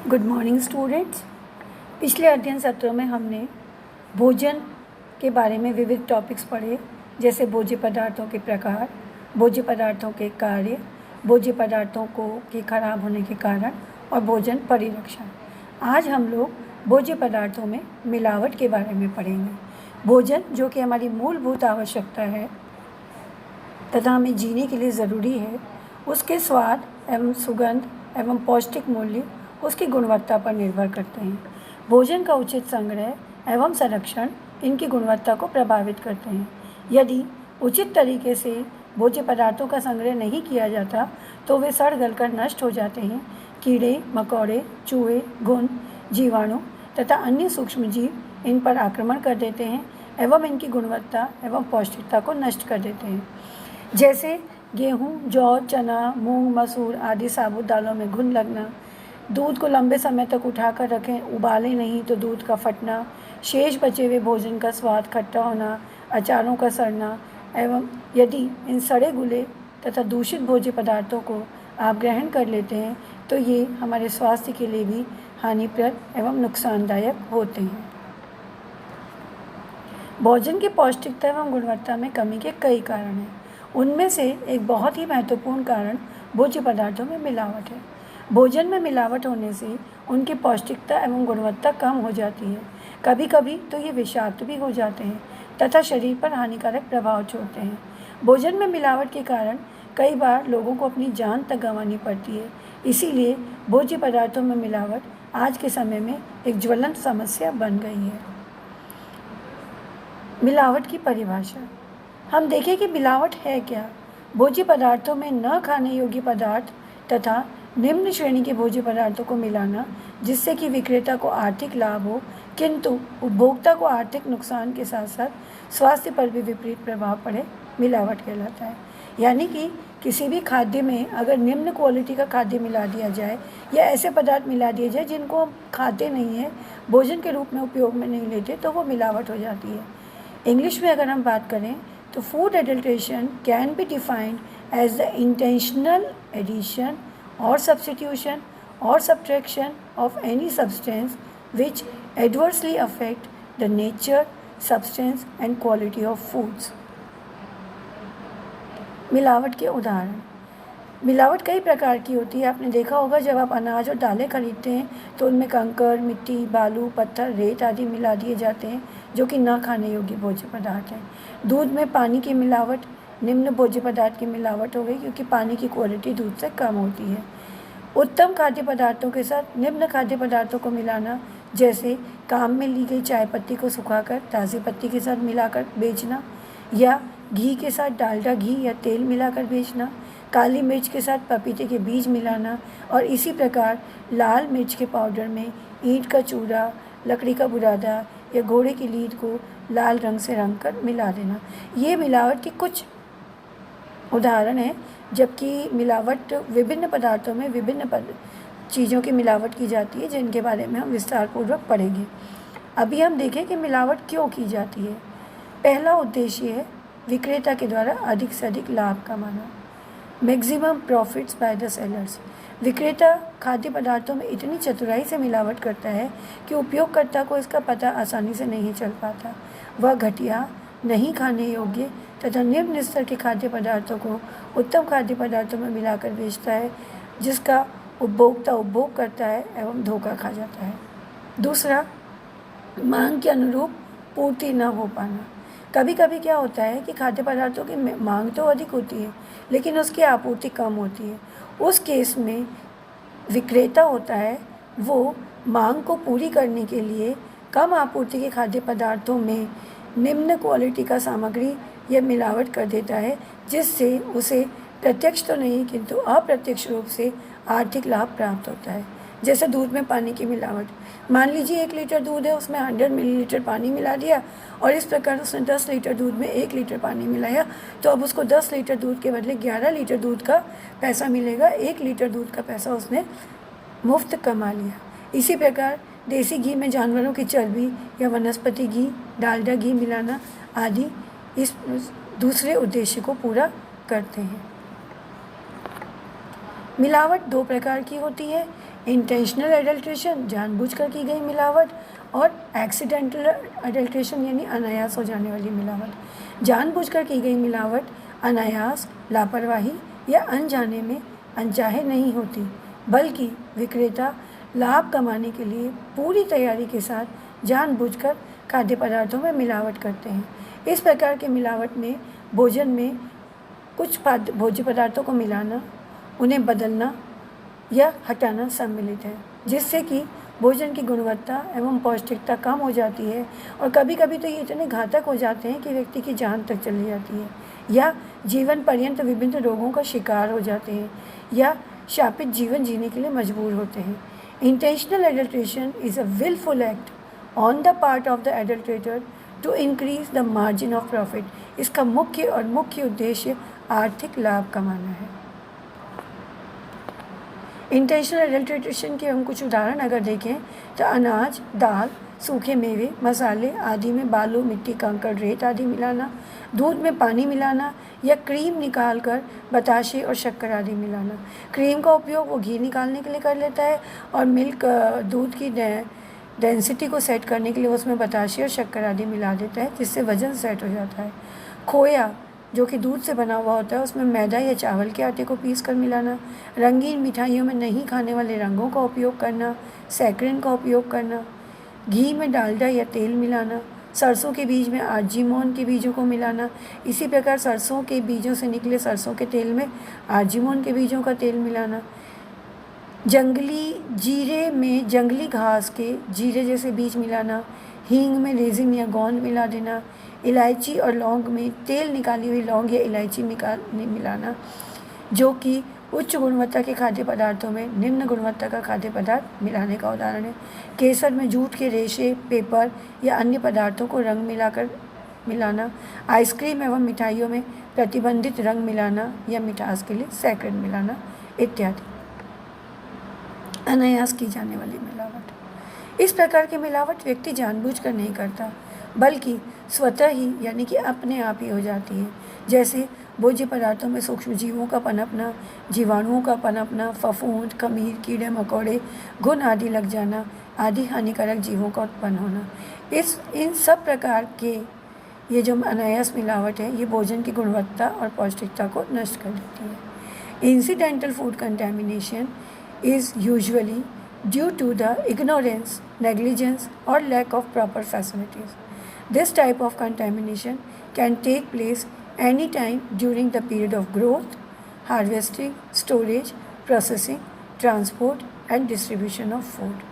Good morning students. पिछले अध्ययन सत्रों में हमने भोजन के बारे में विविध टॉपिक्स पढ़े, जैसे भोज्य पदार्थों के प्रकार, भोज्य पदार्थों के कार्य, भोज्य पदार्थों के खराब होने के कारण और भोजन परिरक्षण। आज हम लोग भोज्य पदार्थों में मिलावट के बारे में पढ़ेंगे। भोजन जो कि हमारी मूलभूत आवश्यकता है तथा हमें जीने के लिए ज़रूरी है, उसके स्वाद एवं सुगंध एवं पौष्टिक मूल्य उसकी गुणवत्ता पर निर्भर करते हैं। भोजन का उचित संग्रह एवं संरक्षण इनकी गुणवत्ता को प्रभावित करते हैं। यदि उचित तरीके से भोज्य पदार्थों का संग्रह नहीं किया जाता तो वे सड़ गलकर नष्ट हो जाते हैं। कीड़े मकोड़े, चूहे, घुन, जीवाणु तथा अन्य सूक्ष्मजीव इन पर आक्रमण कर देते हैं एवं इनकी गुणवत्ता एवं पौष्टिकता को नष्ट कर देते हैं। जैसे गेहूँ, जौ, चना, मूंग, मसूर आदि साबुत दालों में घुन लगना, दूध को लंबे समय तक उठाकर रखें, उबालें नहीं तो दूध का फटना, शेष बचे हुए भोजन का स्वाद खट्टा होना, अचारों का सड़ना एवं यदि इन सड़े गुले तथा दूषित भोज्य पदार्थों को आप ग्रहण कर लेते हैं तो ये हमारे स्वास्थ्य के लिए भी हानिप्रद एवं नुकसानदायक होते हैं। भोजन की पौष्टिकता एवं गुणवत्ता में कमी के कई कारण हैं। उनमें से एक बहुत ही महत्वपूर्ण कारण भोज्य पदार्थों में मिलावट है। भोजन में मिलावट होने से उनकी पौष्टिकता एवं गुणवत्ता कम हो जाती है। कभी कभी तो ये विषाक्त भी हो जाते हैं तथा शरीर पर हानिकारक प्रभाव छोड़ते हैं। भोजन में मिलावट के कारण कई बार लोगों को अपनी जान तक गंवानी पड़ती है। इसीलिए भोज्य पदार्थों में मिलावट आज के समय में एक ज्वलंत समस्या बन गई है। मिलावट की परिभाषा हम देखें कि मिलावट है क्या। भोज्य पदार्थों में न खाने योग्य पदार्थ तथा निम्न श्रेणी के भोज्य पदार्थों को मिलाना जिससे कि विक्रेता को आर्थिक लाभ हो किंतु उपभोक्ता को आर्थिक नुकसान के साथ साथ स्वास्थ्य पर भी विपरीत प्रभाव पड़े, मिलावट कहलाता है। यानी कि किसी भी खाद्य में अगर निम्न क्वालिटी का खाद्य मिला दिया जाए या ऐसे पदार्थ मिला दिए जाए जिनको हम खाते नहीं हैं, भोजन के रूप में उपयोग में नहीं लेते, तो वो मिलावट हो जाती है। इंग्लिश में अगर हम बात करें तो food adulteration can be defined as the intentional addition or substitution or subtraction of any substance which adversely affect the nature, substance and quality of foods. मिलावट के उदाहरण। मिलावट कई प्रकार की होती है। आपने देखा होगा जब आप अनाज और दालें खरीदते हैं तो उनमें कंकड़, मिट्टी, बालू, पत्थर, रेत आदि मिला दिए जाते हैं जो कि न खाने योग्य भोज्य पदार्थ हैं। दूध में पानी की मिलावट निम्न भोज्य पदार्थ की मिलावट हो गई क्योंकि पानी की क्वालिटी दूध से कम होती है। उत्तम खाद्य पदार्थों के साथ निम्न खाद्य पदार्थों को मिलाना, जैसे काम में ली गई चाय पत्ती को सुखाकर ताज़ी पत्ती के साथ मिलाकर बेचना, या घी के साथ डालडा घी या तेल मिलाकर बेचना, काली मिर्च के साथ पपीते के बीज मिलाना, और इसी प्रकार लाल मिर्च के पाउडर में ईंट का चूरा, लकड़ी का बुरादा या घोड़े की लीद को लाल रंग से रंग कर मिला देना। ये मिलावट की कुछ उदाहरण है। जबकि मिलावट विभिन्न पदार्थों में विभिन्न चीज़ों की मिलावट की जाती है जिनके बारे में हम विस्तार पूर्वक पढ़ेंगे। अभी हम देखें कि मिलावट क्यों की जाती है। पहला उद्देश्य है विक्रेता के द्वारा अधिक से अधिक लाभ कमाना, maximum profits by the sellers. विक्रेता खाद्य पदार्थों में इतनी चतुराई से मिलावट करता है कि उपयोगकर्ता को इसका पता आसानी से नहीं चल पाता। वह घटिया, नहीं खाने योग्य तथा निम्न स्तर के खाद्य पदार्थों को उत्तम खाद्य पदार्थों में मिलाकर बेचता है जिसका उपभोक्ता उपभोग करता है एवं धोखा खा जाता है। दूसरा, मांग के अनुरूप पूर्ति न हो पाना। कभी कभी क्या होता है कि खाद्य पदार्थों की मांग तो अधिक होती है लेकिन उसकी आपूर्ति कम होती है। उस केस में विक्रेता होता है वो मांग को पूरी करने के लिए कम आपूर्ति के खाद्य पदार्थों में निम्न क्वालिटी का सामग्री या मिलावट कर देता है जिससे उसे प्रत्यक्ष तो नहीं किंतु अप्रत्यक्ष रूप से आर्थिक लाभ प्राप्त होता है। जैसे दूध में पानी की मिलावट। मान लीजिए 1 लीटर दूध है, उसमें 100 मिलीलीटर पानी मिला दिया और इस प्रकार उसने 10 लीटर दूध में 1 लीटर पानी मिलाया, तो अब उसको 10 लीटर दूध के बदले 11 लीटर दूध का पैसा मिलेगा। 1 लीटर दूध का पैसा उसने मुफ्त कमा लिया। इसी प्रकार देसी घी में जानवरों की चर्बी या वनस्पति घी, डालडा घी मिलाना आदि इस दूसरे उद्देश्य को पूरा करते हैं। मिलावट 2 प्रकार की होती है। इंटेंशनल एडल्ट्रेशन जानबूझकर की गई मिलावट और एक्सीडेंटल एडल्ट्रेशन यानी अनायास हो जाने वाली मिलावट। जानबूझकर की गई मिलावट अनायास, लापरवाही या अनजाने में अनचाहे नहीं होती, बल्कि विक्रेता लाभ कमाने के लिए पूरी तैयारी के साथ जानबूझकर खाद्य पदार्थों में मिलावट करते हैं। इस प्रकार की मिलावट में भोजन में कुछ भोज्य पदार्थों को मिलाना, उन्हें बदलना या हटाना सम्मिलित है, जिससे कि भोजन की गुणवत्ता एवं पौष्टिकता कम हो जाती है और कभी कभी तो ये इतने घातक हो जाते हैं कि व्यक्ति की जान तक चली जाती है या जीवन पर्यंत विभिन्न रोगों का शिकार हो जाते हैं या शापित जीवन जीने के लिए मजबूर होते हैं। Intentional adulteration is a wilful act on the part of the adulterator to increase the margin of profit. इसका मुख्य उद्देश्य आर्थिक लाभ कमाना है। इंटेंशनल एडल्ट्रेशन के हम कुछ उदाहरण अगर देखें तो अनाज, दाल, सूखे मेवे, मसाले आदि में बालू, मिट्टी, कंकड़, रेत आदि मिलाना, दूध में पानी मिलाना या क्रीम निकालकर बताशे और शक्कर आदि मिलाना। क्रीम का उपयोग वो घी निकालने के लिए कर लेता है और मिल्क दूध की डेंसिटी को सेट करने के लिए उसमें बताशे और शक्कर आदि मिला देता है, जिससे वज़न सेट हो जाता है। खोया जो कि दूध से बना हुआ होता है, उसमें मैदा या चावल के आटे को पीस कर मिलाना। रंगीन मिठाइयों में नहीं खाने वाले रंगों का उपयोग करना, सैकरिन का उपयोग करना। घी में डालडा या तेल मिलाना। सरसों के बीज में आर्जिमोन के बीजों को मिलाना। इसी प्रकार सरसों के बीजों से निकले सरसों के तेल में आर्जिमोन के बीजों का तेल मिलाना। जंगली जीरे में जंगली घास के जीरे जैसे बीज मिलाना। हींग में रेजिन या गोंद मिला देना। इलायची और लौंग में तेल निकाली हुई लौंग या इलायची मिलाना, जो कि उच्च गुणवत्ता के खाद्य पदार्थों में निम्न गुणवत्ता का खाद्य पदार्थ मिलाने का उदाहरण है। केसर में जूट के रेशे, पेपर या अन्य पदार्थों को रंग मिलाकर मिलाना। आइसक्रीम एवं मिठाइयों में प्रतिबंधित रंग मिलाना या मिठास के लिए सैकरिन मिलाना इत्यादि। अनायास की जाने वाली मिलावट। इस प्रकार की मिलावट व्यक्ति जानबूझकर नहीं करता, बल्कि स्वतः ही यानी कि अपने आप ही हो जाती है। जैसे भोज्य पदार्थों में सूक्ष्म जीवों का पनपना, जीवाणुओं का पनपना, फफूंद, खमीर, कीड़े मकोड़े, घुन आदि लग जाना आदि हानिकारक जीवों का उत्पन्न होना। इन सब प्रकार के ये जो अनायास मिलावट है, ये भोजन की गुणवत्ता और पौष्टिकता को नष्ट कर देती है। Incidental food contamination is usually due to the ignorance, negligence or lack of proper facilities. This type of contamination can take place anytime during the period of growth, harvesting, storage, processing, transport and distribution of food.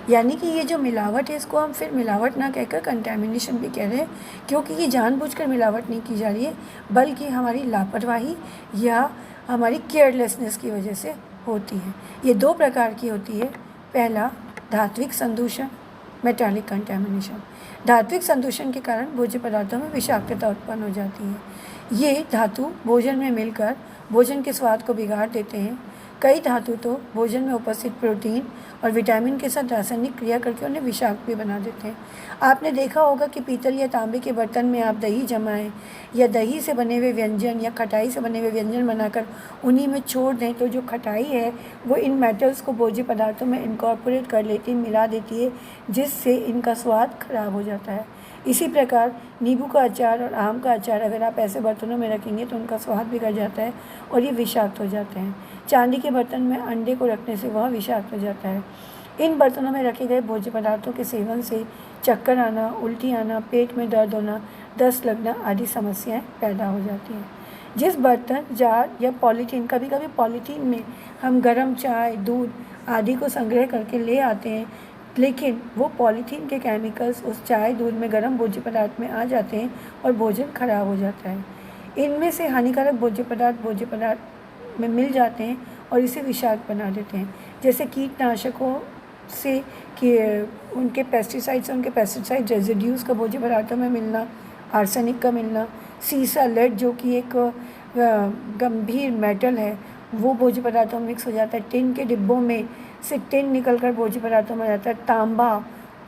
यानी कि ये जो मिलावट है, इसको हम फिर मिलावट ना कहकर कंटेमिनेशन भी कह रहे हैं, क्योंकि ये जानबूझकर मिलावट नहीं की जा रही है, बल्कि हमारी लापरवाही या हमारी केयरलेसनेस की वजह से होती है। ये दो प्रकार की होती है। पहला धात्विक संदूषण, मेटालिक कंटेमिनेशन। धात्विक संदूषण के कारण भोज्य पदार्थों में विषाक्तता उत्पन्न हो जाती है। ये धातु भोजन में मिलकर भोजन के स्वाद को बिगाड़ देते हैं। कई धातु तो भोजन में उपस्थित प्रोटीन और विटामिन के साथ रासायनिक क्रिया करके उन्हें विषाक्त भी बना देते हैं। आपने देखा होगा कि पीतल या तांबे के बर्तन में आप दही जमाएं या दही से बने हुए व्यंजन या खटाई से बने हुए व्यंजन बनाकर उन्हीं में छोड़ दें, तो जो खटाई है वो इन मेटल्स को भोज्य पदार्थों में इनकॉर्पोरेट कर लेती है, मिला देती है, जिससे इनका स्वाद खराब हो जाता है। इसी प्रकार नींबू का अचार और आम का अचार अगर आप ऐसे बर्तनों में रखेंगे तो उनका स्वाद बिगड़ जाता है और ये विषाक्त हो जाते हैं। चांदी के बर्तन में अंडे को रखने से वह विषाक्त हो जाता है। इन बर्तनों में रखे गए भोज्य पदार्थों के सेवन से चक्कर आना, उल्टी आना, पेट में दर्द होना, दस्त लगना आदि समस्याएं पैदा हो जाती हैं। जिस बर्तन, जार या पॉलीथीन, कभी कभी पॉलीथीन में हम गर्म चाय, दूध आदि को संग्रह करके ले आते हैं, लेकिन वो पॉलीथीन के केमिकल्स उस चाय, दूध में गर्म भोज्य पदार्थ में आ जाते हैं और भोजन खराब हो जाता है। इनमें से हानिकारक भोज्य पदार्थ में मिल जाते हैं और इसे विषाक्त बना देते हैं। जैसे कीटनाशकों से कि उनके पेस्टिसाइड रेजिड्यूज़ का भोज्य पदार्थों में मिलना, आर्सेनिक का मिलना, सीसा, लेड जो कि एक गंभीर मेटल है, वो भोज्य पदार्थों में मिक्स हो जाता है। टिन के डिब्बों में से टिन निकलकर भोज्य पदार्थों में आ जाता है। तांबा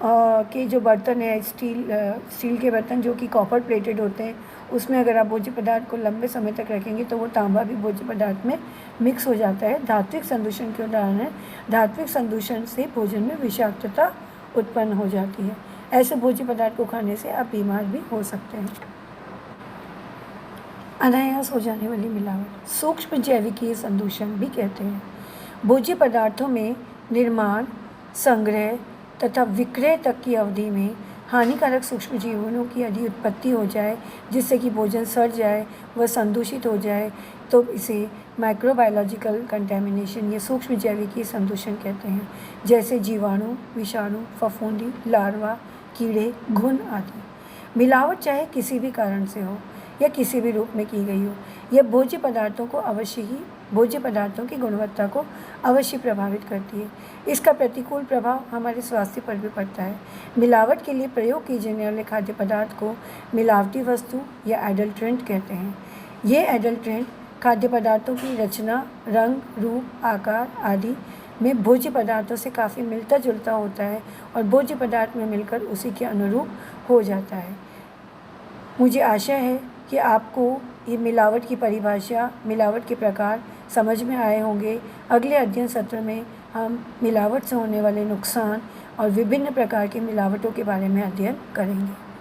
के जो बर्तन है स्टील के बर्तन जो कि कॉपर प्लेटेड होते हैं, उसमें अगर आप भोज्य पदार्थ को लंबे समय तक रखेंगे तो वो तांबा भी भोज्य पदार्थ में मिक्स हो जाता है। धात्विक संदूषण के उदाहरण है, धात्विक संदूषण से भोजन में विषाक्तता उत्पन्न हो जाती है। ऐसे भोज्य पदार्थ को खाने से आप बीमार भी हो सकते हैं। अनायास हो जाने वाली मिलावट, सूक्ष्म जैविकीय संदूषण भी कहते हैं। भोज्य पदार्थों में निर्माण, संग्रह तथा विक्रय तक की अवधि में हानिकारक सूक्ष्म जीवों की यदि उत्पत्ति हो जाए जिससे कि भोजन सड़ जाए व संदूषित हो जाए तो इसे माइक्रोबायोलॉजिकल कंटेमिनेशन या सूक्ष्म जैविकीय संदूषण कहते हैं, जैसे जीवाणु, विषाणु, फफूंदी, लार्वा, कीड़े, घुन आदि। मिलावट चाहे किसी भी कारण से हो या किसी भी रूप में की गई हो, यह भोज्य पदार्थों की गुणवत्ता को अवश्य प्रभावित करती है। इसका प्रतिकूल प्रभाव हमारे स्वास्थ्य पर भी पड़ता है। मिलावट के लिए प्रयोग किए जाने वाले खाद्य पदार्थ को मिलावटी वस्तु या एडल्ट्रेंट कहते हैं। ये एडल्ट्रेंट खाद्य पदार्थों की रचना, रंग, रूप, आकार आदि में भोज्य पदार्थों से काफ़ी मिलता जुलता होता है और भोज्य पदार्थ में मिलकर उसी के अनुरूप हो जाता है। मुझे आशा है कि आपको ये मिलावट की परिभाषा, मिलावट के प्रकार समझ में आए होंगे। अगले अध्ययन सत्र में हम मिलावट से होने वाले नुकसान और विभिन्न प्रकार की मिलावटों के बारे में अध्ययन करेंगे।